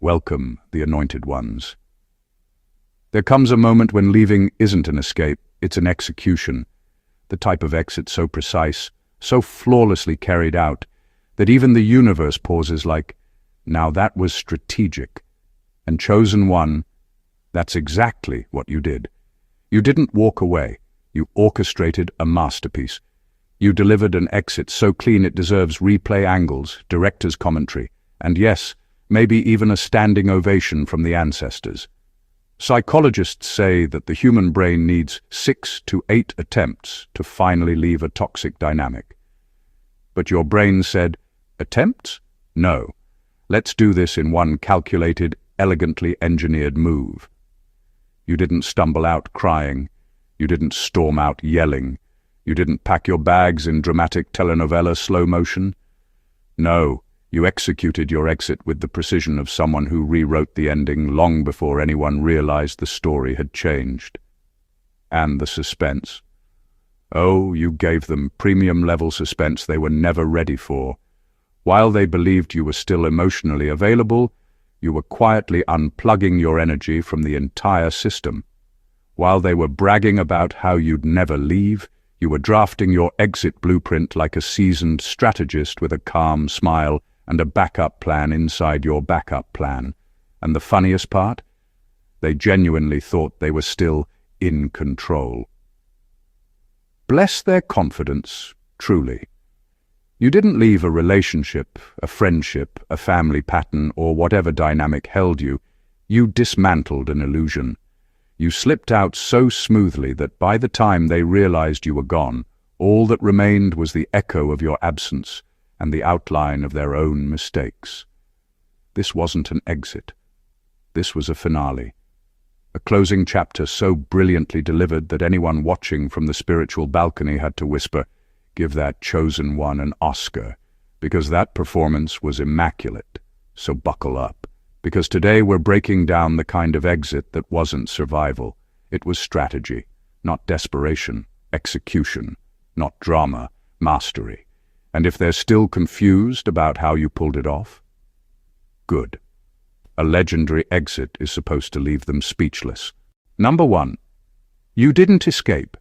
Welcome, the anointed ones. There comes a moment when leaving isn't an escape, it's an execution. The type of exit so precise, so flawlessly carried out, that even the universe pauses like, now that was strategic. And chosen one, that's exactly what you did. You didn't walk away, you orchestrated a masterpiece. You delivered an exit so clean it deserves replay angles, director's commentary, and yes, maybe even a standing ovation from the ancestors. Psychologists say that the human brain needs 6 to 8 attempts to finally leave a toxic dynamic. But your brain said, attempts? No. Let's do this in one calculated, elegantly engineered move. You didn't stumble out crying. You didn't storm out yelling. You didn't pack your bags in dramatic telenovela slow motion. No, you executed your exit with the precision of someone who rewrote the ending long before anyone realized the story had changed. And the suspense. Oh, you gave them premium-level suspense they were never ready for. While they believed you were still emotionally available, you were quietly unplugging your energy from the entire system. While they were bragging about how you'd never leave, you were drafting your exit blueprint like a seasoned strategist with a calm smile and a backup plan inside your backup plan. And the funniest part? They genuinely thought they were still in control. Bless their confidence, truly. You didn't leave a relationship, a friendship, a family pattern, or whatever dynamic held you. You dismantled an illusion. You slipped out so smoothly that by the time they realized you were gone, all that remained was the echo of your absence and the outline of their own mistakes. This wasn't an exit. This was a finale. A closing chapter so brilliantly delivered that anyone watching from the spiritual balcony had to whisper, "Give that chosen one an Oscar," because that performance was immaculate. So buckle up, because today we're breaking down the kind of exit that wasn't survival. It was strategy, not desperation, execution, not drama, mastery. And if they're still confused about how you pulled it off, good. A legendary exit is supposed to leave them speechless. Number 1, you didn't escape.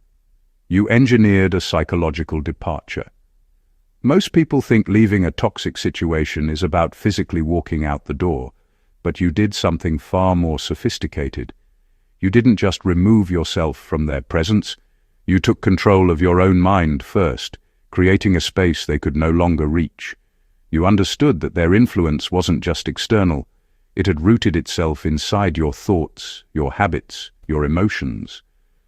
You engineered a psychological departure. Most people think leaving a toxic situation is about physically walking out the door, but you did something far more sophisticated. You didn't just remove yourself from their presence, you took control of your own mind first, creating a space they could no longer reach. You understood that their influence wasn't just external, it had rooted itself inside your thoughts, your habits, your emotions.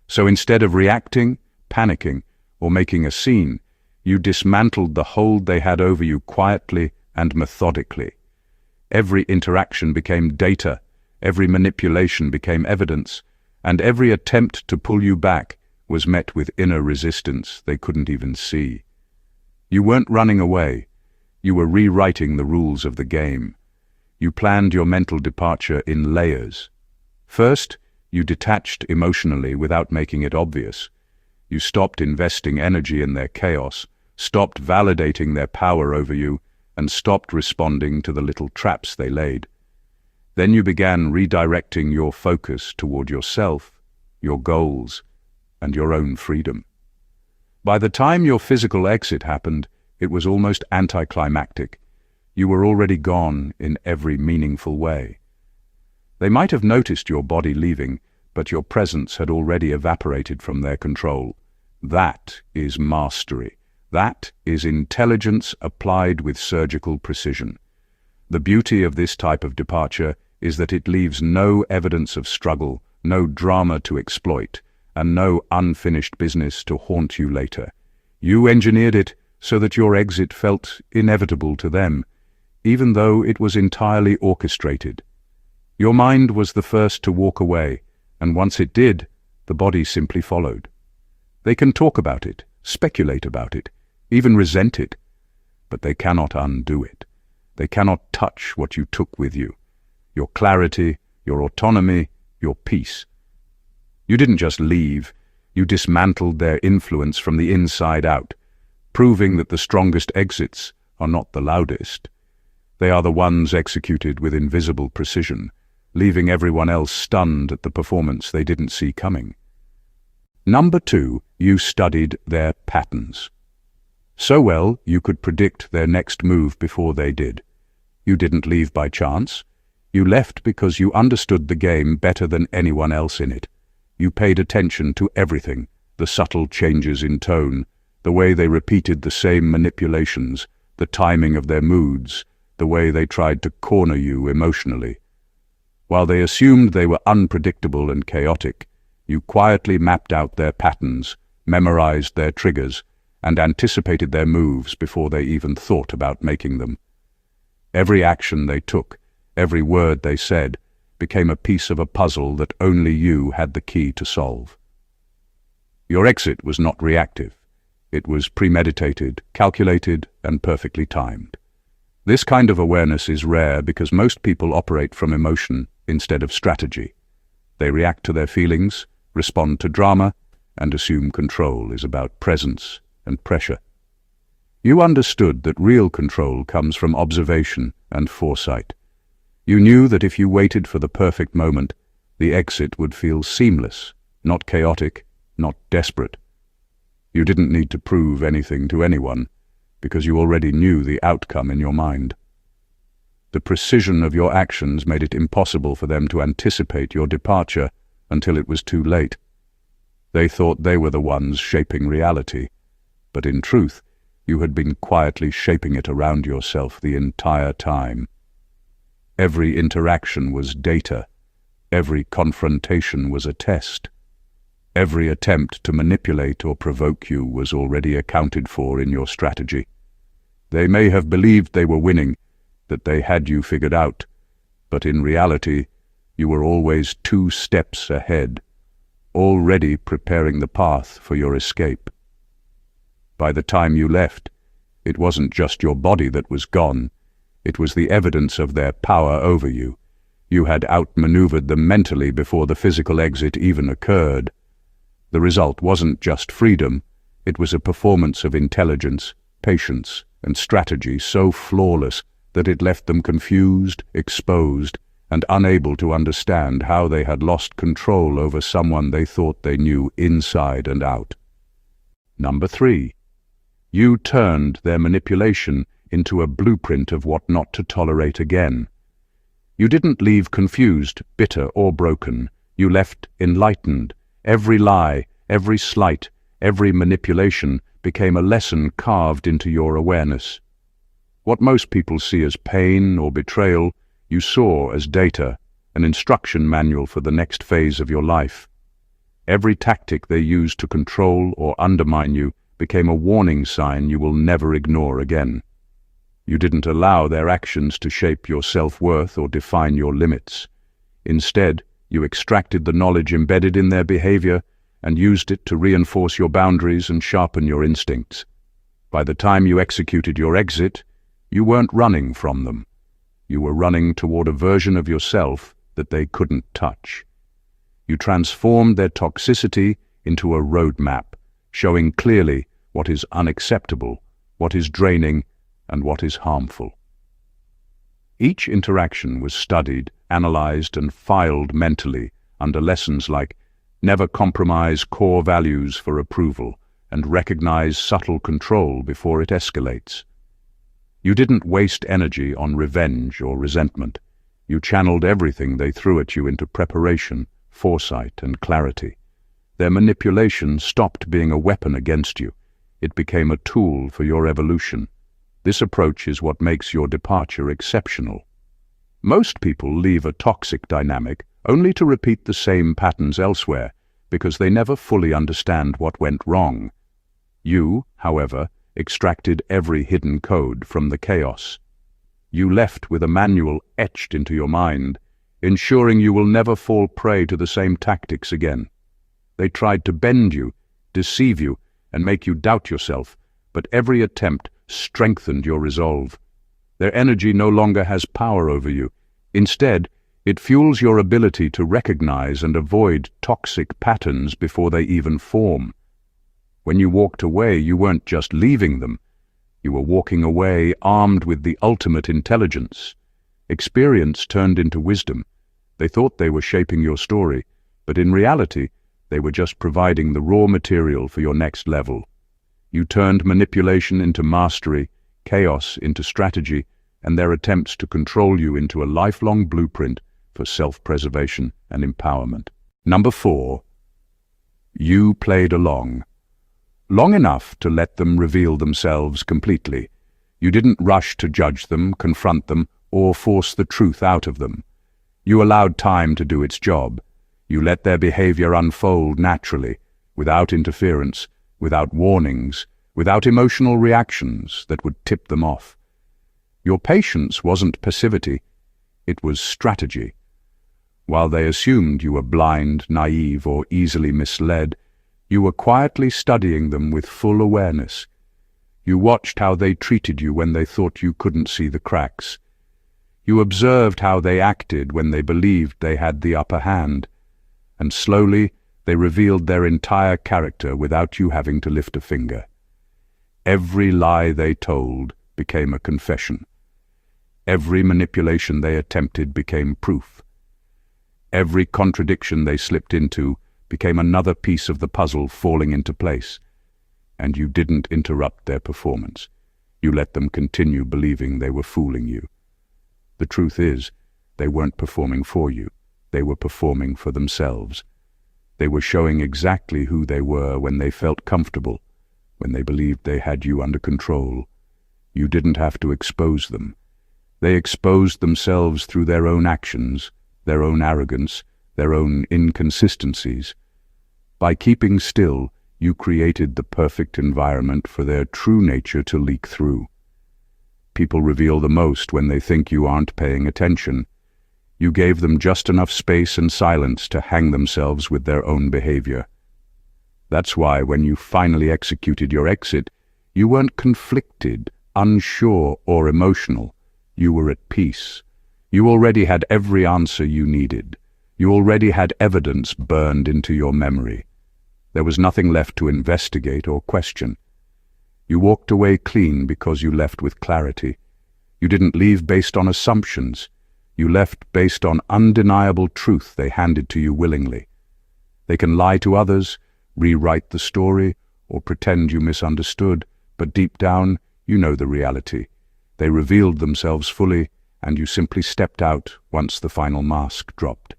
So instead of reacting, panicking, or making a scene, you dismantled the hold they had over you quietly and methodically. Every interaction became data, every manipulation became evidence, and every attempt to pull you back was met with inner resistance they couldn't even see. You weren't running away, you were rewriting the rules of the game. You planned your mental departure in layers. First, you detached emotionally without making it obvious. You stopped investing energy in their chaos, stopped validating their power over you, and stopped responding to the little traps they laid. Then you began redirecting your focus toward yourself, your goals, and your own freedom. By the time your physical exit happened, it was almost anticlimactic. You were already gone in every meaningful way. They might have noticed your body leaving, but your presence had already evaporated from their control. That is mastery. That is intelligence applied with surgical precision. The beauty of this type of departure is that it leaves no evidence of struggle, no drama to exploit, and no unfinished business to haunt you later. You engineered it so that your exit felt inevitable to them, even though it was entirely orchestrated. Your mind was the first to walk away, and once it did, the body simply followed. They can talk about it, speculate about it, even resent it, but they cannot undo it. They cannot touch what you took with you, your clarity, your autonomy, your peace. You didn't just leave, you dismantled their influence from the inside out, proving that the strongest exits are not the loudest. They are the ones executed with invisible precision, leaving everyone else stunned at the performance they didn't see coming. Number 2, you studied their patterns. So well, you could predict their next move before they did. You didn't leave by chance. You left because you understood the game better than anyone else in it. You paid attention to everything, the subtle changes in tone, the way they repeated the same manipulations, the timing of their moods, the way they tried to corner you emotionally. While they assumed they were unpredictable and chaotic, you quietly mapped out their patterns, memorized their triggers, and anticipated their moves before they even thought about making them. Every action they took, every word they said, became a piece of a puzzle that only you had the key to solve. Your exit was not reactive. It was premeditated, calculated, and perfectly timed. This kind of awareness is rare because most people operate from emotion instead of strategy. They react to their feelings, respond to drama, and assume control is about presence and pressure. You understood that real control comes from observation and foresight. You knew that if you waited for the perfect moment, the exit would feel seamless, not chaotic, not desperate. You didn't need to prove anything to anyone, because you already knew the outcome in your mind. The precision of your actions made it impossible for them to anticipate your departure until it was too late. They thought they were the ones shaping reality, but in truth, you had been quietly shaping it around yourself the entire time. Every interaction was data. Every confrontation was a test. Every attempt to manipulate or provoke you was already accounted for in your strategy. They may have believed they were winning, that they had you figured out, but in reality, you were always 2 steps ahead, already preparing the path for your escape. By the time you left, it wasn't just your body that was gone. It was the evidence of their power over you. You had outmaneuvered them mentally before the physical exit even occurred. The result wasn't just freedom, it was a performance of intelligence, patience, and strategy so flawless that it left them confused, exposed, and unable to understand how they had lost control over someone they thought they knew inside and out. Number 3. You turned their manipulation into a blueprint of what not to tolerate again. You didn't leave confused, bitter, or broken. You left enlightened. Every lie, every slight, every manipulation became a lesson carved into your awareness. What most people see as pain or betrayal, you saw as data, an instruction manual for the next phase of your life. Every tactic they used to control or undermine you became a warning sign you will never ignore again. You didn't allow their actions to shape your self-worth or define your limits. Instead, you extracted the knowledge embedded in their behavior and used it to reinforce your boundaries and sharpen your instincts. By the time you executed your exit, you weren't running from them. You were running toward a version of yourself that they couldn't touch. You transformed their toxicity into a roadmap, showing clearly what is unacceptable, what is draining, and what is harmful. Each interaction was studied, analyzed, and filed mentally under lessons like never compromise core values for approval and recognize subtle control before it escalates. You didn't waste energy on revenge or resentment. You channeled everything they threw at you into preparation, foresight, and clarity. Their manipulation stopped being a weapon against you. It became a tool for your evolution. This approach is what makes your departure exceptional. Most people leave a toxic dynamic only to repeat the same patterns elsewhere because they never fully understand what went wrong. You, however, extracted every hidden code from the chaos. You left with a manual etched into your mind, ensuring you will never fall prey to the same tactics again. They tried to bend you, deceive you, and make you doubt yourself, but every attempt strengthened your resolve. Their energy no longer has power over you. Instead, it fuels your ability to recognize and avoid toxic patterns before they even form. When you walked away, you weren't just leaving them. You were walking away armed with the ultimate intelligence. Experience turned into wisdom. They thought they were shaping your story, but in reality, they were just providing the raw material for your next level. You turned manipulation into mastery, chaos into strategy, and their attempts to control you into a lifelong blueprint for self-preservation and empowerment. Number 4. You played along. Long enough to let them reveal themselves completely. You didn't rush to judge them, confront them, or force the truth out of them. You allowed time to do its job. You let their behavior unfold naturally, without interference, without warnings, without emotional reactions that would tip them off. Your patience wasn't passivity, it was strategy. While they assumed you were blind, naive, or easily misled, you were quietly studying them with full awareness. You watched how they treated you when they thought you couldn't see the cracks. You observed how they acted when they believed they had the upper hand. And slowly, they revealed their entire character without you having to lift a finger. Every lie they told became a confession. Every manipulation they attempted became proof. Every contradiction they slipped into became another piece of the puzzle falling into place. And you didn't interrupt their performance. You let them continue believing they were fooling you. The truth is, they weren't performing for you. They were performing for themselves. They were showing exactly who they were when they felt comfortable, when they believed they had you under control. You didn't have to expose them. They exposed themselves through their own actions, their own arrogance, their own inconsistencies. By keeping still, you created the perfect environment for their true nature to leak through. People reveal the most when they think you aren't paying attention. You gave them just enough space and silence to hang themselves with their own behavior. That's why when you finally executed your exit, you weren't conflicted, unsure, or emotional. You were at peace. You already had every answer you needed. You already had evidence burned into your memory. There was nothing left to investigate or question. You walked away clean because you left with clarity. You didn't leave based on assumptions. You left based on undeniable truth they handed to you willingly. They can lie to others, rewrite the story, or pretend you misunderstood, but deep down, you know the reality. They revealed themselves fully, and you simply stepped out once the final mask dropped.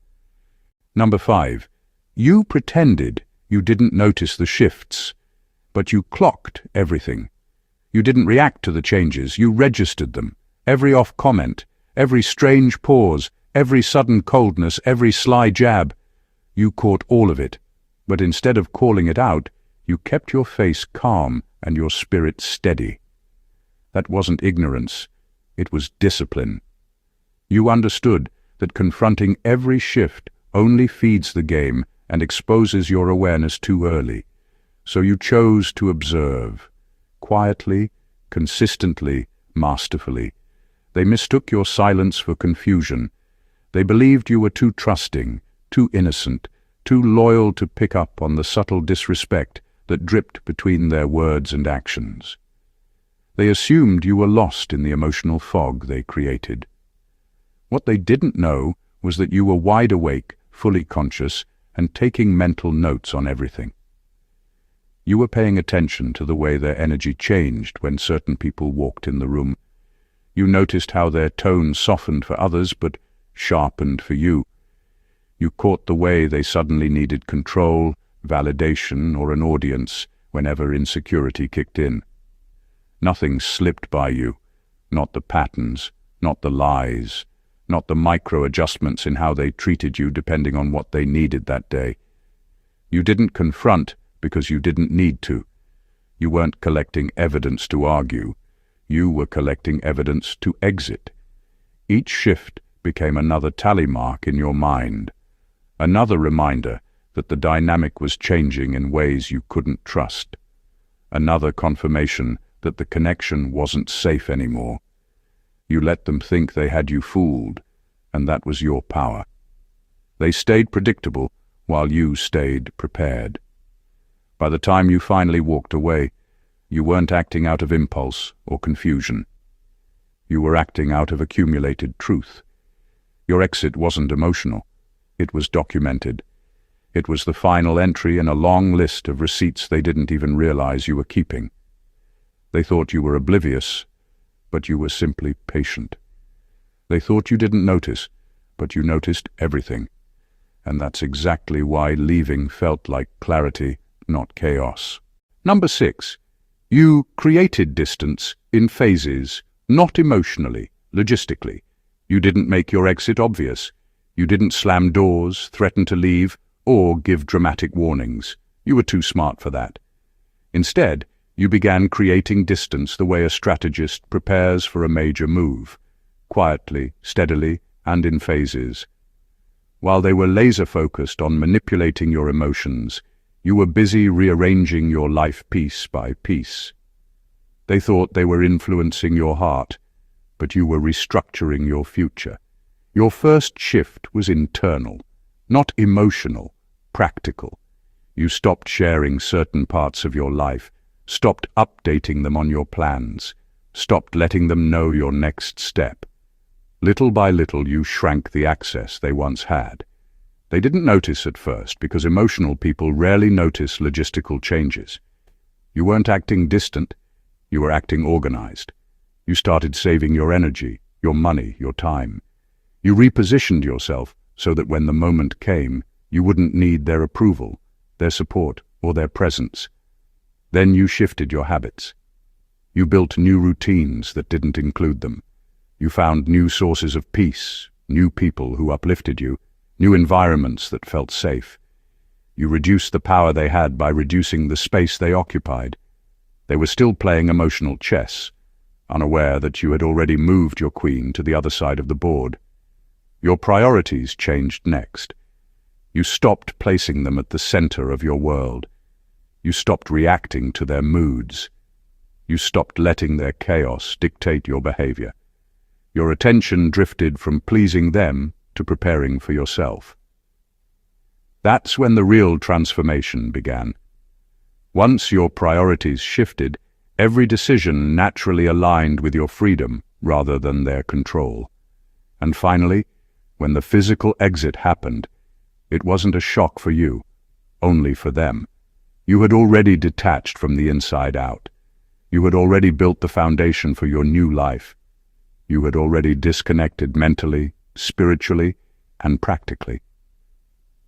Number 5. You pretended you didn't notice the shifts, but you clocked everything. You didn't react to the changes, you registered them. Every off comment, every strange pause, every sudden coldness, every sly jab. You caught all of it, but instead of calling it out, you kept your face calm and your spirit steady. That wasn't ignorance, it was discipline. You understood that confronting every shift only feeds the game and exposes your awareness too early. So you chose to observe, quietly, consistently, masterfully. They mistook your silence for confusion. They believed you were too trusting, too innocent, too loyal to pick up on the subtle disrespect that dripped between their words and actions. They assumed you were lost in the emotional fog they created. What they didn't know was that you were wide awake, fully conscious, and taking mental notes on everything. You were paying attention to the way their energy changed when certain people walked in the room. You noticed how their tone softened for others but sharpened for you. You caught the way they suddenly needed control, validation, or an audience whenever insecurity kicked in. Nothing slipped by you, not the patterns, not the lies, not the micro-adjustments in how they treated you depending on what they needed that day. You didn't confront because you didn't need to. You weren't collecting evidence to argue. You were collecting evidence to exit. Each shift became another tally mark in your mind, another reminder that the dynamic was changing in ways you couldn't trust, another confirmation that the connection wasn't safe anymore. You let them think they had you fooled, and that was your power. They stayed predictable while you stayed prepared. By the time you finally walked away, You weren't acting out of impulse or confusion. You were acting out of accumulated truth. Your exit wasn't emotional. It was documented. It was the final entry in a long list of receipts they didn't even realize you were keeping. They thought you were oblivious, but you were simply patient. They thought you didn't notice, but you noticed everything. And that's exactly why leaving felt like clarity, not chaos. Number 6. You created distance in phases, not emotionally, logistically. You didn't make your exit obvious. You didn't slam doors, threaten to leave, or give dramatic warnings. You were too smart for that. Instead, you began creating distance the way a strategist prepares for a major move, quietly, steadily, and in phases. While they were laser-focused on manipulating your emotions, you were busy rearranging your life piece by piece. They thought they were influencing your heart, but you were restructuring your future. Your first shift was internal, not emotional, practical. You stopped sharing certain parts of your life, stopped updating them on your plans, stopped letting them know your next step. Little by little you shrank the access they once had. They didn't notice at first because emotional people rarely notice logistical changes. You weren't acting distant, you were acting organized. You started saving your energy, your money, your time. You repositioned yourself so that when the moment came, you wouldn't need their approval, their support, or their presence. Then you shifted your habits. You built new routines that didn't include them. You found new sources of peace, new people who uplifted you, new environments that felt safe. You reduced the power they had by reducing the space they occupied. They were still playing emotional chess, unaware that you had already moved your queen to the other side of the board. Your priorities changed next. You stopped placing them at the center of your world. You stopped reacting to their moods. You stopped letting their chaos dictate your behavior. Your attention drifted from pleasing them to preparing for yourself. That's when the real transformation began. Once your priorities shifted, every decision naturally aligned with your freedom rather than their control. And finally, when the physical exit happened, it wasn't a shock for you, only for them. You had already detached from the inside out. You had already built the foundation for your new life. You had already disconnected mentally, spiritually, and practically.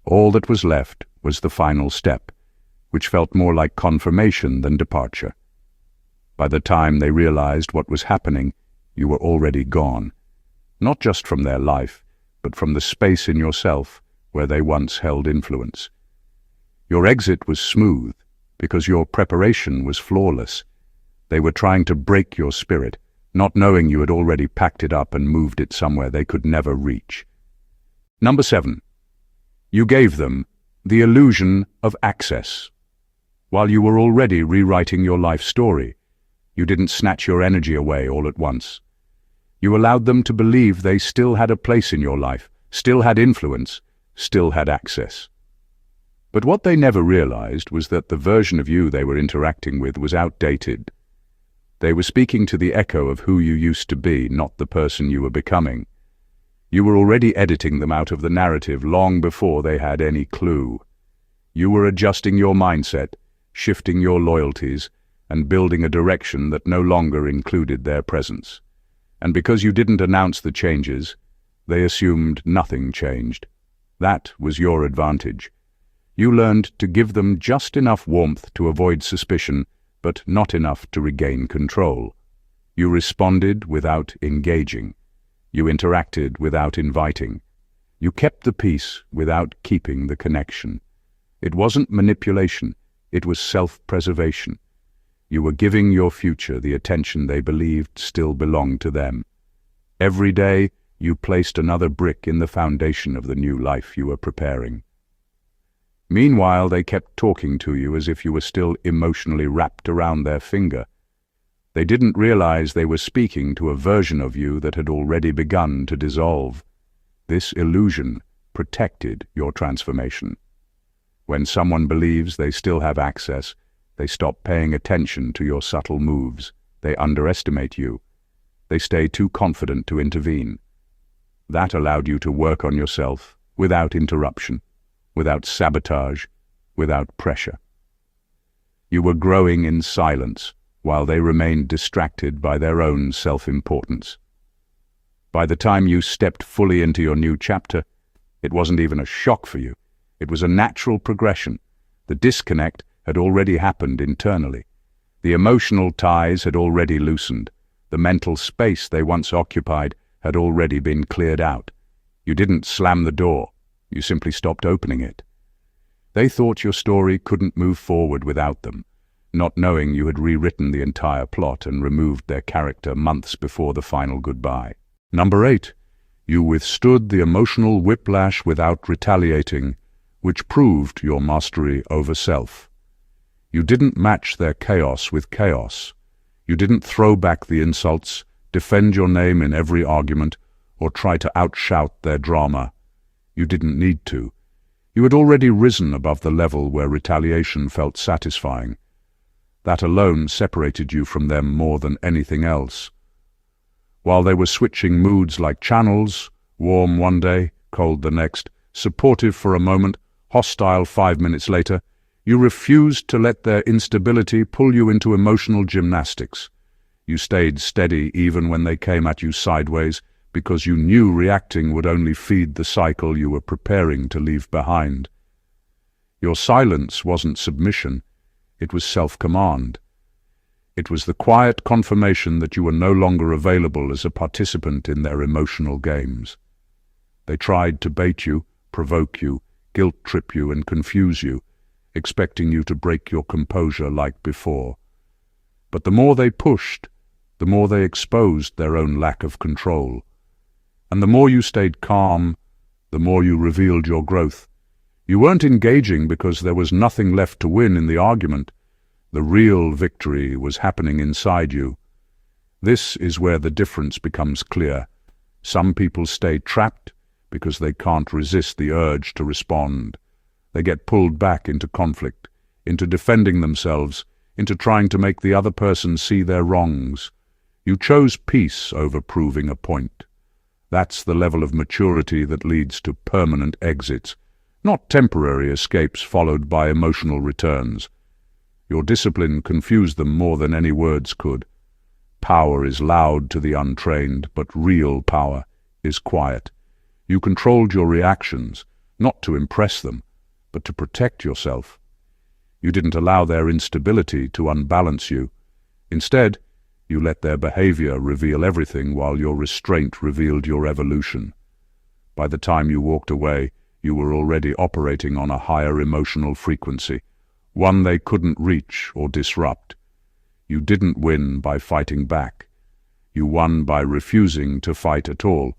All that was left was the final step, which felt more like confirmation than departure. By the time they realized what was happening, you were already gone, not just from their life, but from the space in yourself where they once held influence. Your exit was smooth because your preparation was flawless. They were trying to break your spirit, not knowing you had already packed it up and moved it somewhere they could never reach. Number 7. You gave them the illusion of access. While you were already rewriting your life story, you didn't snatch your energy away all at once. You allowed them to believe they still had a place in your life, still had influence, still had access. But what they never realized was that the version of you they were interacting with was outdated. They were speaking to the echo of who you used to be, not the person you were becoming. You were already editing them out of the narrative long before they had any clue. You were adjusting your mindset, shifting your loyalties, and building a direction that no longer included their presence. And because you didn't announce the changes, they assumed nothing changed. That was your advantage. You learned to give them just enough warmth to avoid suspicion, but not enough to regain control. You responded without engaging. You interacted without inviting. You kept the peace without keeping the connection. It wasn't manipulation, it was self-preservation. You were giving your future the attention they believed still belonged to them. Every day, you placed another brick in the foundation of the new life you were preparing. Meanwhile, they kept talking to you as if you were still emotionally wrapped around their finger. They didn't realize they were speaking to a version of you that had already begun to dissolve. This illusion protected your transformation. When someone believes they still have access, They stop paying attention to your subtle moves. They underestimate you. They stay too confident to intervene. That allowed you to work on yourself without interruption, without sabotage, without pressure. You were growing in silence while they remained distracted by their own self-importance. By the time you stepped fully into your new chapter, it wasn't even a shock for you. It was a natural progression. The disconnect had already happened internally. The emotional ties had already loosened. The mental space they once occupied had already been cleared out. You didn't slam the door. You simply stopped opening it. They thought your story couldn't move forward without them, not knowing you had rewritten the entire plot and removed their character months before the final goodbye. Number 8. You withstood the emotional whiplash without retaliating, which proved your mastery over self. You didn't match their chaos with chaos. You didn't throw back the insults, defend your name in every argument, or try to outshout their drama. You didn't need to. You had already risen above the level where retaliation felt satisfying. That alone separated you from them more than anything else. While they were switching moods like channels, warm one day, cold the next, supportive for a moment, hostile 5 minutes later, you refused to let their instability pull you into emotional gymnastics. You stayed steady even when they came at you sideways, because you knew reacting would only feed the cycle you were preparing to leave behind. Your silence wasn't submission, it was self-command. It was the quiet confirmation that you were no longer available as a participant in their emotional games. They tried to bait you, provoke you, guilt-trip you and confuse you, expecting you to break your composure like before. But the more they pushed, the more they exposed their own lack of control. And the more you stayed calm, the more you revealed your growth. You weren't engaging because there was nothing left to win in the argument. The real victory was happening inside you. This is where the difference becomes clear. Some people stay trapped because they can't resist the urge to respond. They get pulled back into conflict, into defending themselves, into trying to make the other person see their wrongs. You chose peace over proving a point. That's the level of maturity that leads to permanent exits, not temporary escapes followed by emotional returns. Your discipline confused them more than any words could. Power is loud to the untrained, but real power is quiet. You controlled your reactions, not to impress them, but to protect yourself. You didn't allow their instability to unbalance you. Instead, you let their behavior reveal everything while your restraint revealed your evolution. By the time you walked away, you were already operating on a higher emotional frequency, one they couldn't reach or disrupt. You didn't win by fighting back. You won by refusing to fight at all,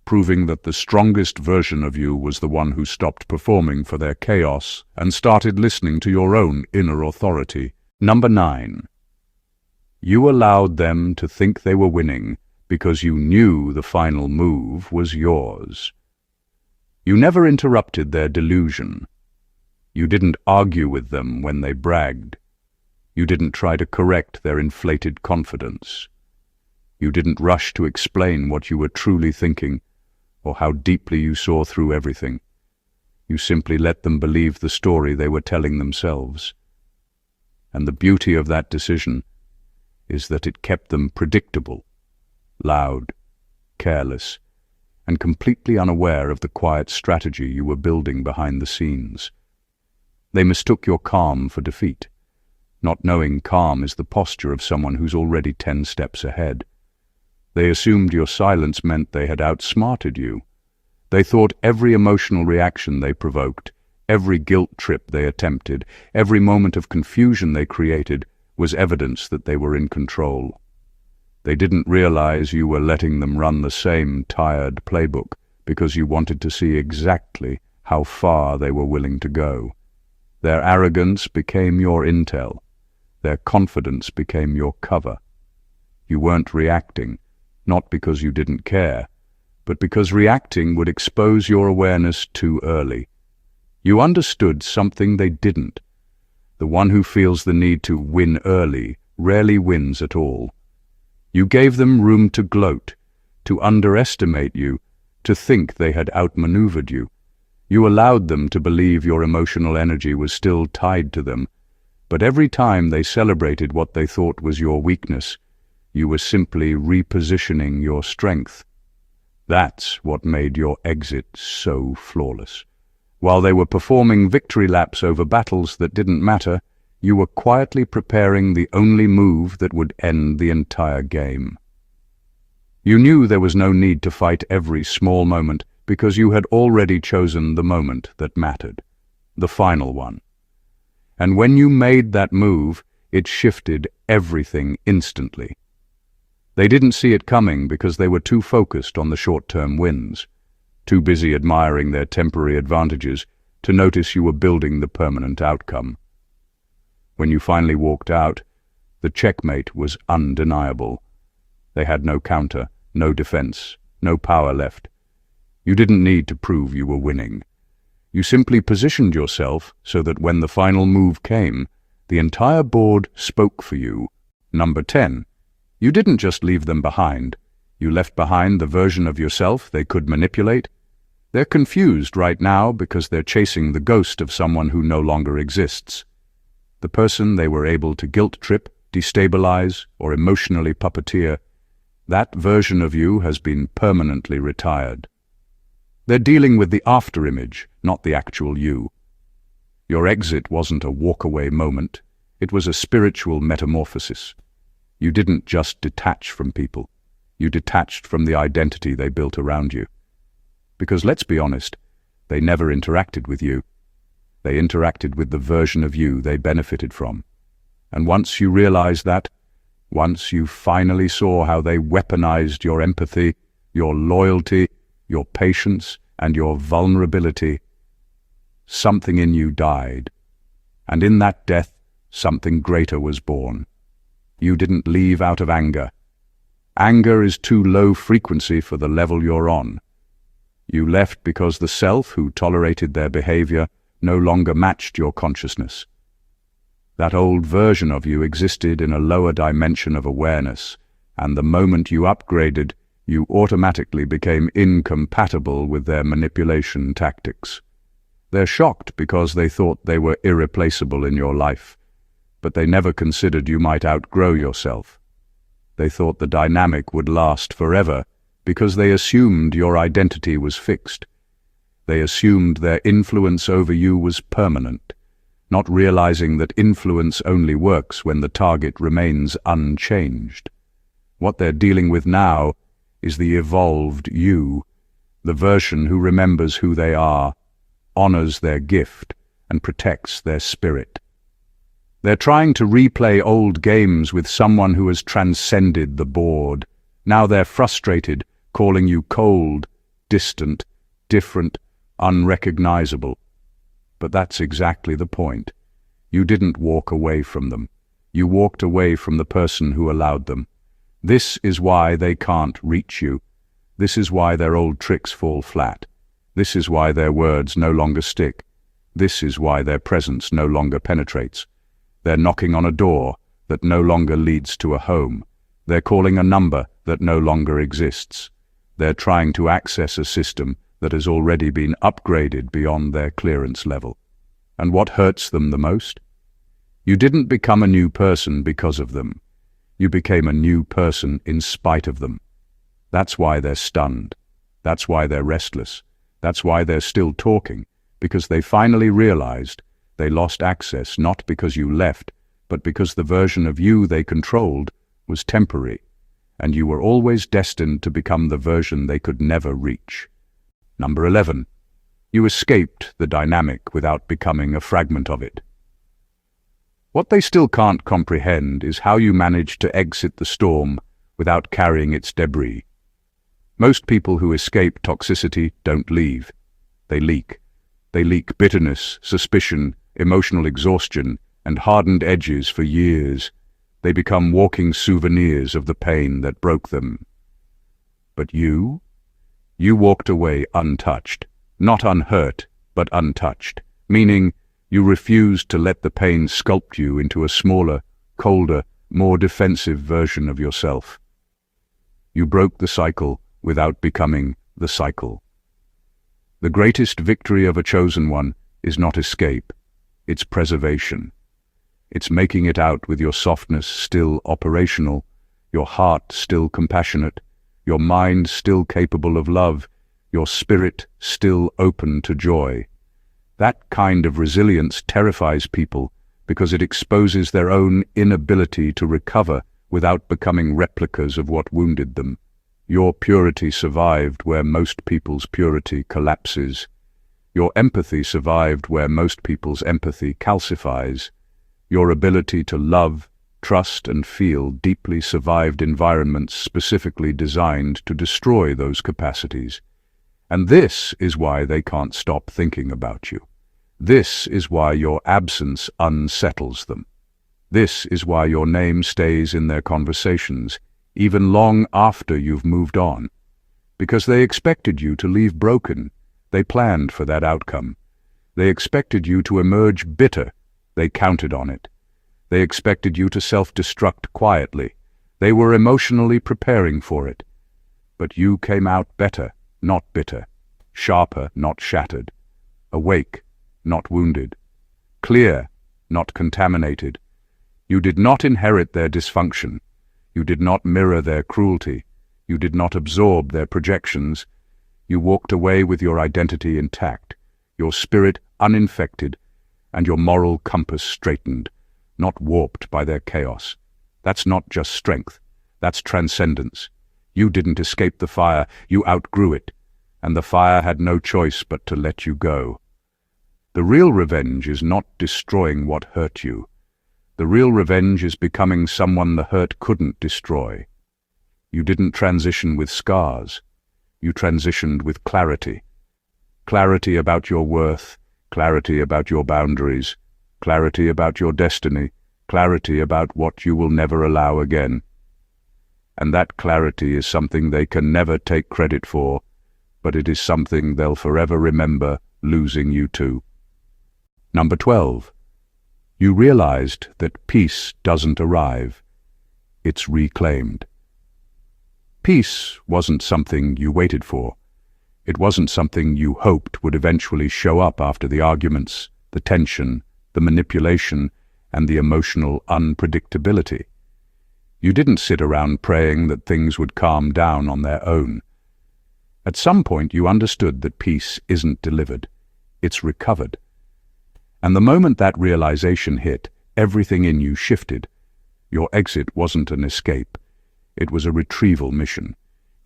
proving that the strongest version of you was the one who stopped performing for their chaos and started listening to your own inner authority. Number 9. You allowed them to think they were winning because you knew the final move was yours. You never interrupted their delusion. You didn't argue with them when they bragged. You didn't try to correct their inflated confidence. You didn't rush to explain what you were truly thinking or how deeply you saw through everything. You simply let them believe the story they were telling themselves. And the beauty of that decision is that it kept them predictable, loud, careless, and completely unaware of the quiet strategy you were building behind the scenes. They mistook your calm for defeat, not knowing calm is the posture of someone who's already 10 steps ahead. They assumed your silence meant they had outsmarted you. They thought every emotional reaction they provoked, every guilt trip they attempted, every moment of confusion they created was evidence that they were in control. They didn't realize you were letting them run the same tired playbook because you wanted to see exactly how far they were willing to go. Their arrogance became your intel. Their confidence became your cover. You weren't reacting, not because you didn't care, but because reacting would expose your awareness too early. You understood something they didn't. The one who feels the need to win early rarely wins at all. You gave them room to gloat, to underestimate you, to think they had outmaneuvered you. You allowed them to believe your emotional energy was still tied to them, but every time they celebrated what they thought was your weakness, you were simply repositioning your strength. That's what made your exit so flawless. While they were performing victory laps over battles that didn't matter, you were quietly preparing the only move that would end the entire game. You knew there was no need to fight every small moment because you had already chosen the moment that mattered, the final one. And when you made that move, it shifted everything instantly. They didn't see it coming because they were too focused on the short-term wins, too busy admiring their temporary advantages to notice you were building the permanent outcome. When you finally walked out, the checkmate was undeniable. They had no counter, no defense, no power left. You didn't need to prove you were winning. You simply positioned yourself so that when the final move came, the entire board spoke for you. Number 10. You didn't just leave them behind. You left behind the version of yourself they could manipulate. They're confused right now because they're chasing the ghost of someone who no longer exists. The person they were able to guilt trip, destabilize, or emotionally puppeteer, that version of you has been permanently retired. They're dealing with the afterimage, not the actual you. Your exit wasn't a walk-away moment. It was a spiritual metamorphosis. You didn't just detach from people. You detached from the identity they built around you. Because let's be honest, they never interacted with you. They interacted with the version of you they benefited from. And once you realized that, once you finally saw how they weaponized your empathy, your loyalty, your patience, and your vulnerability, something in you died. And in that death, something greater was born. You didn't leave out of anger. Anger is too low frequency for the level you're on. You left because the self who tolerated their behavior no longer matched your consciousness. That old version of you existed in a lower dimension of awareness, and the moment you upgraded, you automatically became incompatible with their manipulation tactics. They're shocked because they thought they were irreplaceable in your life, but they never considered you might outgrow yourself. They thought the dynamic would last forever because they assumed your identity was fixed. They assumed their influence over you was permanent, not realizing that influence only works when the target remains unchanged. What they're dealing with now is the evolved you, the version who remembers who they are, honors their gift, and protects their spirit. They're trying to replay old games with someone who has transcended the board. Now they're frustrated, calling you cold, distant, different, unrecognizable. But that's exactly the point. You didn't walk away from them. You walked away from the person who allowed them. This is why they can't reach you. This is why their old tricks fall flat. This is why their words no longer stick. This is why their presence no longer penetrates. They're knocking on a door that no longer leads to a home. They're calling a number that no longer exists. They're trying to access a system that has already been upgraded beyond their clearance level. And what hurts them the most? You didn't become a new person because of them. You became a new person in spite of them. That's why they're stunned. That's why they're restless. That's why they're still talking, because they finally realized they lost access not because you left, but because the version of you they controlled was temporary, and you were always destined to become the version they could never reach. Number 11. You escaped the dynamic without becoming a fragment of it. What they still can't comprehend is how you managed to exit the storm without carrying its debris. Most people who escape toxicity don't leave. They leak. They leak bitterness, suspicion, emotional exhaustion, and hardened edges for years. They become walking souvenirs of the pain that broke them. But you walked away untouched. Not unhurt, but untouched, meaning You refused to let the pain sculpt you into a smaller, colder, more defensive version of yourself. You broke the cycle without becoming the cycle. The greatest victory of a chosen one is not escape, it's preservation. It's making it out with your softness still operational, your heart still compassionate, your mind still capable of love, your spirit still open to joy. That kind of resilience terrifies people because it exposes their own inability to recover without becoming replicas of what wounded them. Your purity survived where most people's purity collapses. Your empathy survived where most people's empathy calcifies. Your ability to love, trust, and feel deeply survived environments specifically designed to destroy those capacities. And this is why they can't stop thinking about you. This is why your absence unsettles them. This is why your name stays in their conversations, even long after you've moved on. Because they expected you to leave broken. They planned for that outcome. They expected you to emerge bitter. They counted on it. They expected you to self-destruct quietly. They were emotionally preparing for it. But you came out better, not bitter. Sharper, not shattered. Awake, not wounded. Clear, not contaminated. You did not inherit their dysfunction. You did not mirror their cruelty. You did not absorb their projections. You walked away with your identity intact, your spirit uninfected, and your moral compass straightened, not warped by their chaos. That's not just strength. That's transcendence. You didn't escape the fire. You outgrew it, and the fire had no choice but to let you go. The real revenge is not destroying what hurt you. The real revenge is becoming someone the hurt couldn't destroy. You didn't transition with scars. You transitioned with clarity. Clarity about your worth, clarity about your boundaries, clarity about your destiny, clarity about what you will never allow again. And that clarity is something they can never take credit for, but it is something they'll forever remember losing you to. Number 12. You realized that peace doesn't arrive. It's reclaimed. Peace wasn't something you waited for. It wasn't something you hoped would eventually show up after the arguments, the tension, the manipulation, and the emotional unpredictability. You didn't sit around praying that things would calm down on their own. At some point you understood that peace isn't delivered, it's recovered. And the moment that realization hit, everything in you shifted. Your exit wasn't an escape. It was a retrieval mission.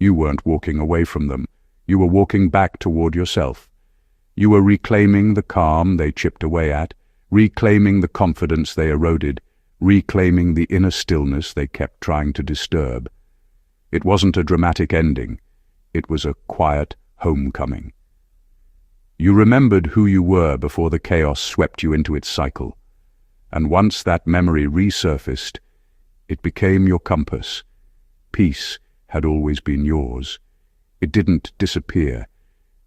You weren't walking away from them. You were walking back toward yourself. You were reclaiming the calm they chipped away at, reclaiming the confidence they eroded, reclaiming the inner stillness they kept trying to disturb. It wasn't a dramatic ending. It was a quiet homecoming. You remembered who you were before the chaos swept you into its cycle. And once that memory resurfaced, it became your compass. Peace had always been yours. It didn't disappear.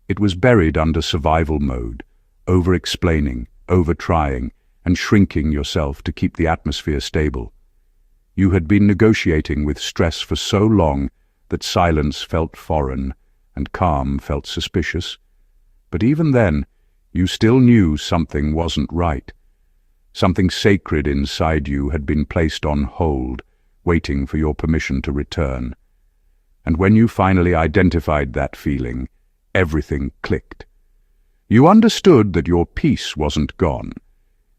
It was buried under survival mode, over-explaining, over-trying, and shrinking yourself to keep the atmosphere stable. You had been negotiating with stress for so long that silence felt foreign and calm felt suspicious. But even then, you still knew something wasn't right. Something sacred inside you had been placed on hold, waiting for your permission to return. And when you finally identified that feeling, everything clicked. You understood that your peace wasn't gone.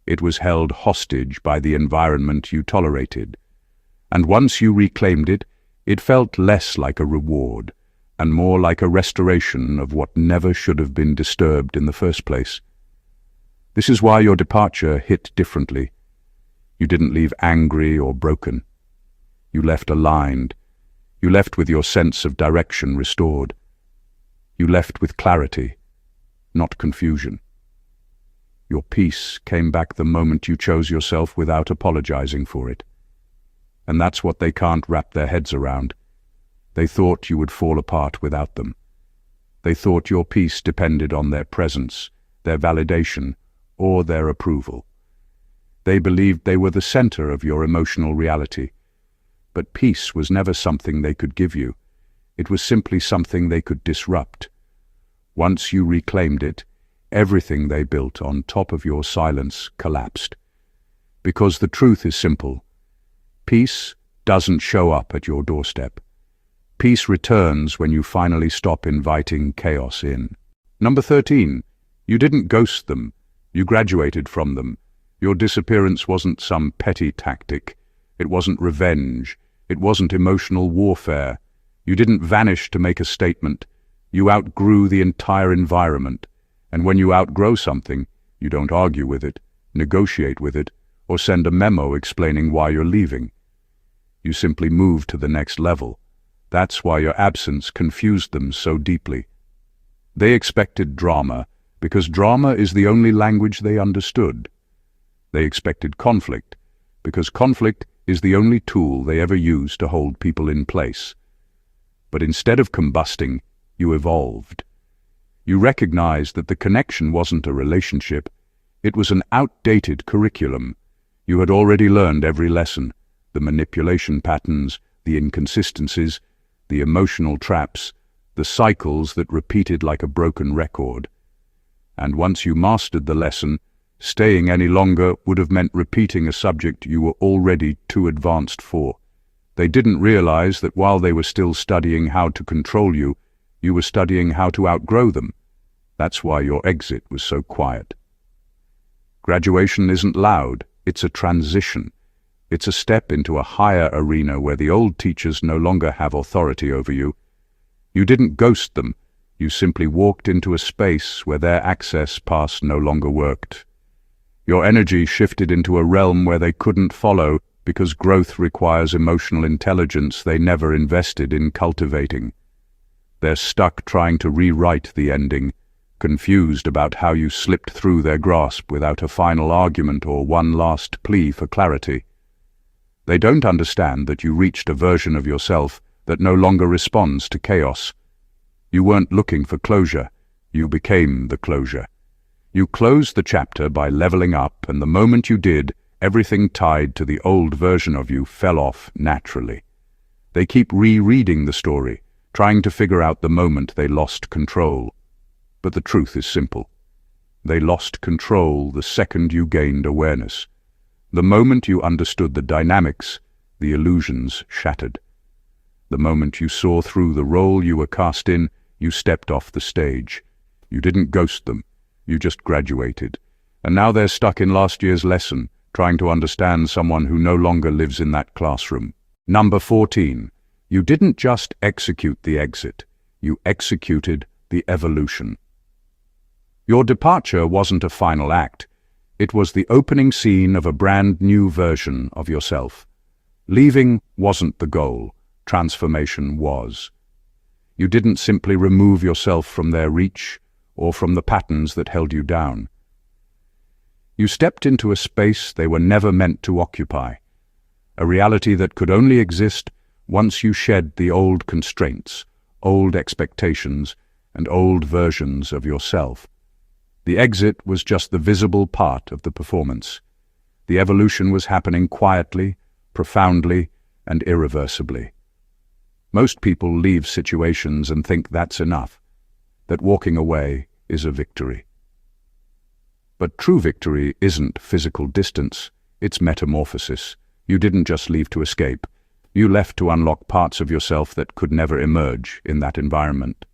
It was held hostage by the environment you tolerated. And once you reclaimed it, it felt less like a reward, and more like a restoration of what never should have been disturbed in the first place. This is why your departure hit differently. You didn't leave angry or broken. You left aligned. You left with your sense of direction restored. You left with clarity, not confusion. Your peace came back the moment you chose yourself without apologizing for it. And that's what they can't wrap their heads around. They thought you would fall apart without them. They thought your peace depended on their presence, their validation, or their approval. They believed they were the center of your emotional reality. But peace was never something they could give you. It was simply something they could disrupt. Once you reclaimed it, everything they built on top of your silence collapsed. Because the truth is simple. Peace doesn't show up at your doorstep. Peace returns when you finally stop inviting chaos in. Number 13. You didn't ghost them. You graduated from them. Your disappearance wasn't some petty tactic. It wasn't revenge. It wasn't emotional warfare. You didn't vanish to make a statement. You outgrew the entire environment. And when you outgrow something, you don't argue with it, negotiate with it, or send a memo explaining why you're leaving. You simply move to the next level. That's why your absence confused them so deeply. They expected drama, because drama is the only language they understood. They expected conflict, because conflict is the only tool they ever use to hold people in place. But instead of combusting, you evolved. You recognized that the connection wasn't a relationship, it was an outdated curriculum. You had already learned every lesson, the manipulation patterns, the inconsistencies, the emotional traps, the cycles that repeated like a broken record. And once you mastered the lesson, staying any longer would have meant repeating a subject you were already too advanced for. They didn't realize that while they were still studying how to control you, you were studying how to outgrow them. That's why your exit was so quiet. Graduation isn't loud, it's a transition. It's a step into a higher arena where the old teachers no longer have authority over you. You didn't ghost them, you simply walked into a space where their access pass no longer worked. Your energy shifted into a realm where they couldn't follow because growth requires emotional intelligence they never invested in cultivating. They're stuck trying to rewrite the ending, confused about how you slipped through their grasp without a final argument or one last plea for clarity. They don't understand that you reached a version of yourself that no longer responds to chaos. You weren't looking for closure, you became the closure. You closed the chapter by leveling up, and the moment you did, everything tied to the old version of you fell off naturally. They keep rereading the story, trying to figure out the moment they lost control. But the truth is simple. They lost control the second you gained awareness. The moment you understood the dynamics, the illusions shattered. The moment you saw through the role you were cast in, you stepped off the stage. You didn't ghost them. You just graduated. And now they're stuck in last year's lesson, trying to understand someone who no longer lives in that classroom. Number 14. You didn't just execute the exit. You executed the evolution. Your departure wasn't a final act. It was the opening scene of a brand new version of yourself. Leaving wasn't the goal. Transformation was. You didn't simply remove yourself from their reach or from the patterns that held you down. You stepped into a space they were never meant to occupy, a reality that could only exist once you shed the old constraints, old expectations, and old versions of yourself. The exit was just the visible part of the performance. The evolution was happening quietly, profoundly, and irreversibly. Most people leave situations and think that's enough, that walking away is a victory. But true victory isn't physical distance, it's metamorphosis. You didn't just leave to escape. You left to unlock parts of yourself that could never emerge in that environment.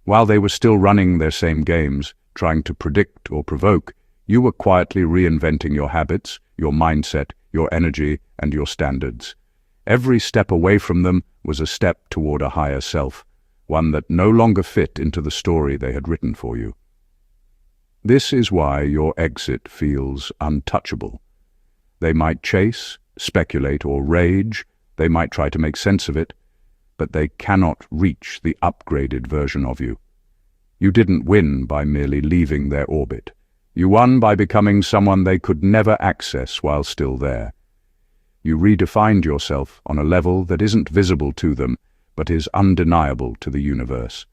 While they were still running their same games, trying to predict or provoke, you were quietly reinventing your habits, your mindset, your energy, and your standards. Every step away from them was a step toward a higher self, one that no longer fit into the story they had written for you. This is why your exit feels untouchable. They might chase, speculate, or rage. They might try to make sense of it, but they cannot reach the upgraded version of you. You didn't win by merely leaving their orbit. You won by becoming someone they could never access while still there. You redefined yourself on a level that isn't visible to them, but is undeniable to the universe.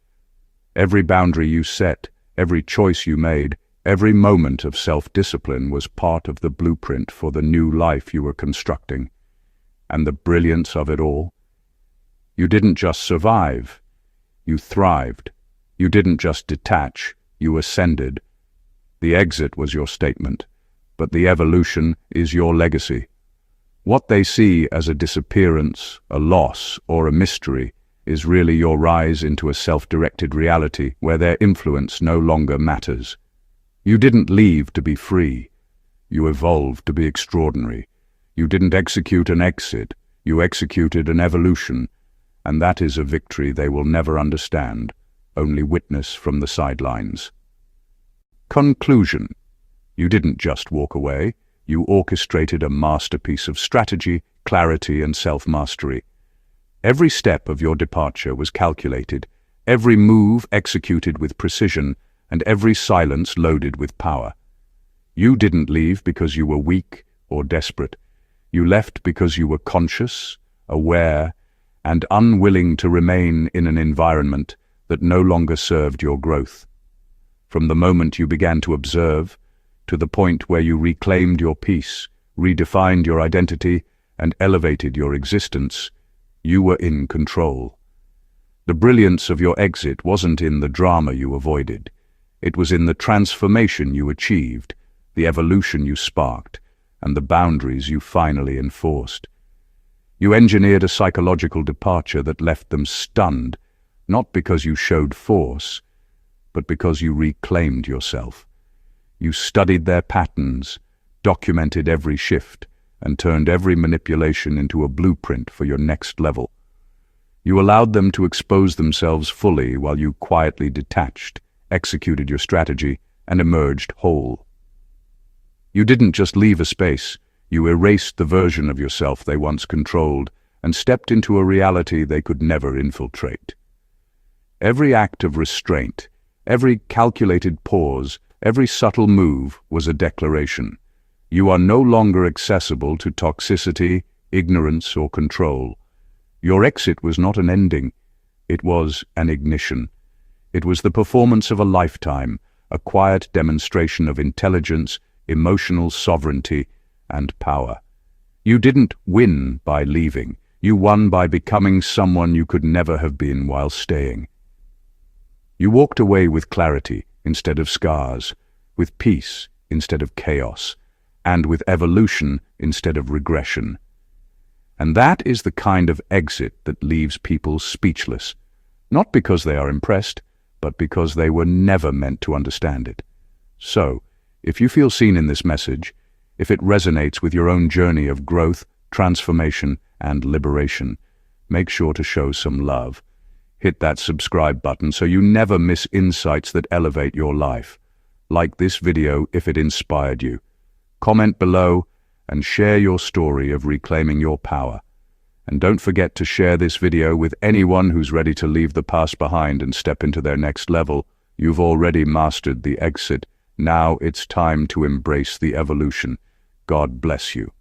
Every boundary you set, every choice you made, Every moment of self-discipline was part of the blueprint for the new life you were constructing. And the brilliance of it all? You didn't just survive, you thrived. You didn't just detach, you ascended. The exit was your statement, but the evolution is your legacy. What they see as a disappearance, a loss, or a mystery is really your rise into a self-directed reality where their influence no longer matters. You didn't leave to be free. You evolved to be extraordinary. You didn't execute an exit. You executed an evolution, and that is a victory they will never understand, only witness from the sidelines. Conclusion. You didn't just walk away. You orchestrated a masterpiece of strategy, clarity, and self-mastery. Every step of your departure was calculated, every move executed with precision, and every silence loaded with power. You didn't leave because you were weak or desperate. You left because you were conscious, aware, and unwilling to remain in an environment that no longer served your growth. From the moment you began to observe, to the point where you reclaimed your peace, redefined your identity, and elevated your existence, you were in control. The brilliance of your exit wasn't in the drama you avoided. It was in the transformation you achieved, the evolution you sparked, and the boundaries you finally enforced. You engineered a psychological departure that left them stunned, not because you showed force, but because you reclaimed yourself. You studied their patterns, documented every shift, and turned every manipulation into a blueprint for your next level. You allowed them to expose themselves fully while you quietly detached, executed your strategy, and emerged whole. You didn't just leave a space, you erased the version of yourself they once controlled and stepped into a reality they could never infiltrate. Every act of restraint, every calculated pause, every subtle move was a declaration. You are no longer accessible to toxicity, ignorance, or control. Your exit was not an ending, it was an ignition. It was the performance of a lifetime, a quiet demonstration of intelligence, emotional sovereignty, and power. You didn't win by leaving. You won by becoming someone you could never have been while staying. You walked away with clarity instead of scars, with peace instead of chaos, and with evolution instead of regression. And that is the kind of exit that leaves people speechless, not because they are impressed, but because they were never meant to understand it. So, if you feel seen in this message, if it resonates with your own journey of growth, transformation, and liberation, make sure to show some love. Hit that subscribe button so you never miss insights that elevate your life. Like this video if it inspired you. Comment below and share your story of reclaiming your power. And don't forget to share this video with anyone who's ready to leave the past behind and step into their next level. You've already mastered the exit. Now it's time to embrace the evolution. God bless you.